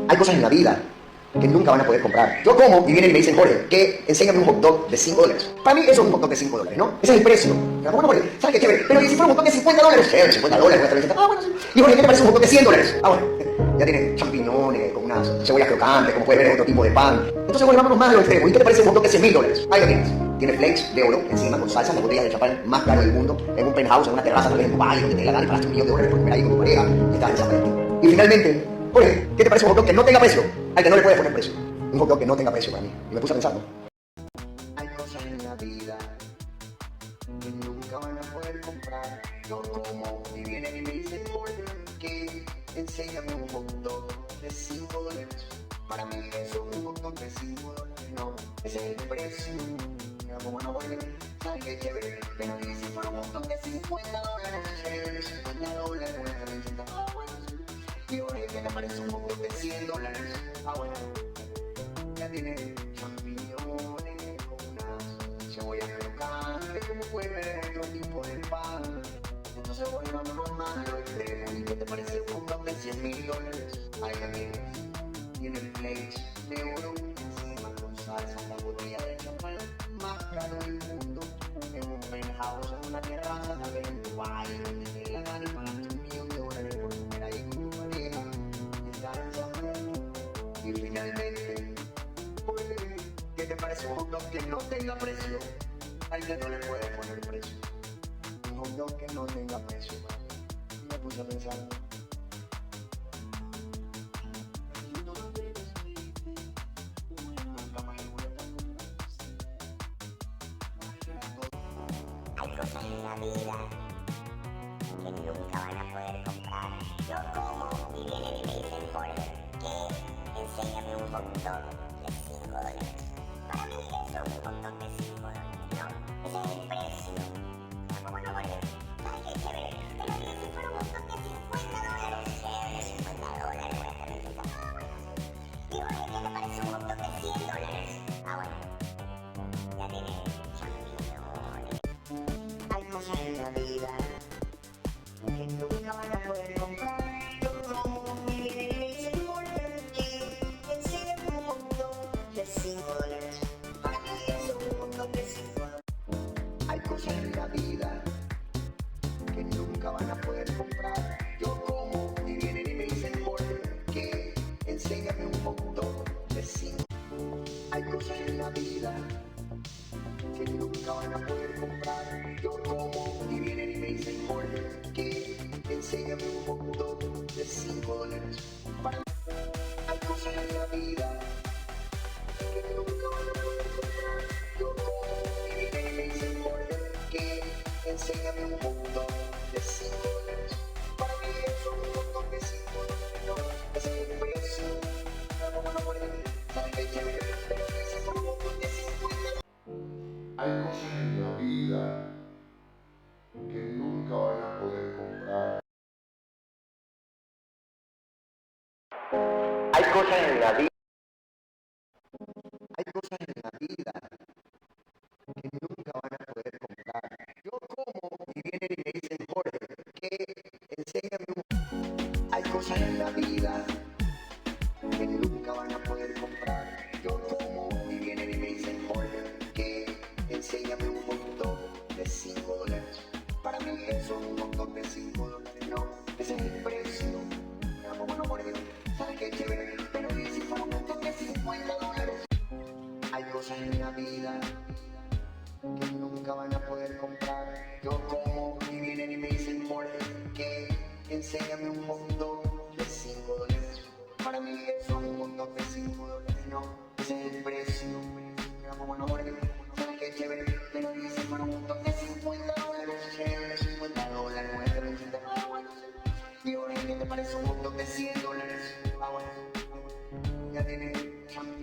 Hay cosas en la vida que nunca van a poder comprar. Yo como y vienen y me dicen, Jorge, que enséñame un hot dog de $5. Para mí eso es un hot dog de $5, ¿no? Ese es el precio. Pero bueno, Jorge, ¿sabes qué chévere? Pero ¿y si fuera un hot dog de $50? $50, voy a estar diciendo, ah, bueno, sí. Y Jorge, ¿qué te parece un hot dog de $100? Ah, bueno, ya tiene champiñones, con unas cebollas crocantes, como puedes ver, otro tipo de pan. Entonces, bueno, vámonos más a lo extremo. ¿Y qué te parece un hot dog de $100.000? Ahí lo tienes. Tiene flakes de oro encima con salsa, las botellas de champán más caro del mundo, en un penthouse, en una terraza, tal vez en Dubái, donde te la gana y pagaste $1.000.000 por comer ahí con tu pareja, y estás en San. Y finalmente, Jorge, ¿qué te parece un hot dog que no tenga precio? Al que no le puedes poner precio. Un hot dog que no tenga precio para mí. Y me puse a pensar, ¿no? Hay cosas en la vida que nunca van a poder comprar. Yo como y vienen y me dicen, Jorge, que enséñame un hot dog de $5. Para mí eso es un hot dog de $5. No, ese es el precio. Mira cómo no vuelve. ¿Sabes qué chévere? Pero y si fuera un hot dog de $50, chévere, $50, ah, bueno, sí. Y Jorge, ¿qué te parece un hot dog de $100? Ah, bueno. Ya tiene champiñones con unas cebollas crocantes, como puede ver, otro tipo de pan. Entonces voy a normal a lo extremo. ¿Y qué te parece un hot dog de $100.000? Ahí la tienes. Tiene flakes de oro encima con salsa, la botella de champán más caro del mundo, en un penthouse, en una terraza, tal vez en Dubái, donde te la gana y pagaste $1.000.000 por comer ahí con tu pareja, y estar en San. Y finalmente, ¿qué te parece un hot dog que no tenga precio? Al que no le puedes poner precio. Un hot dog que no tenga precio, man. Y me puse a pensar. Hay cosas en la vida que nunca van a poder comprar. Yo como y vienen y me dicen, Jorge, que enséñame un hot dog de $5. Para mí eso es un hot dog de $5. No, ese es el precio. ¿Cómo no, Jorge? ¿Sabes qué chévere? Pero y si fuera un hot dog de $50, chévere, $50, voy a estar diciendo, ah, bueno, sí. Y Jorge, ¿qué te parece un hot dog de $100? Ah, bueno, ya tiene champiñones. Hay cosas en la vida que nunca van a poder comprar. Yo como y vienen y me dicen, Jorge, que enséñame un hot dog de $5. Para mí eso es un hot dog de $5. Hay cosas en la vida que nunca van a poder comprar. Yo como y vienen y me dicen, Jorge, que enséñame un hot dog de $5. Hay cosas en la vida que nunca van a poder comprar. Yo como y vienen y me dicen, Jorge, que enséñame un hot dog de $5. Para mí hay cosas en la vida que nunca van a poder comprar. Yo como y vienen y me dicen, Jorge, que enséñame un hot dog de $5. Para mí eso es un hot dog de $5. No, ese es el precio. No, no, no, ¿sabes qué chévere? Pero ese es un hot dog de $50. Hay cosas en la vida que nunca van a poder comprar. Hay cosas en la vida. Hay cosas en la vida que nunca van a poder comprar. Yo como y vienen y me dicen, Jorge, que enséñame un. Hay cosas en la vida que nunca van a poder comprar. Yo como y vienen y me dicen, Jorge, que enséñame un hot dog de $5. Para mí eso es un hot dog de $5. No, ese es el precio. Mira cómo no, Jorge. ¿Sabes qué chévere? Pero y si fuera un hot dog de $50. Hay cosas en la vida que nunca van a poder comprar. Yo como y vienen y me dicen, Jorge, que enséñame un hot dog de $5. Para mí eso es un hot dog de $5. No, ese es el precio. Mira cómo no, Jorge. ¿Sabes qué chévere? Pero y si fuera un hot dog de $50, chévere, $50, voy a estar diciendo, ah, bueno, sí. Y Jorge, ¿qué te parece un hot dog de $100? Ah, bueno, ya tiene champiñones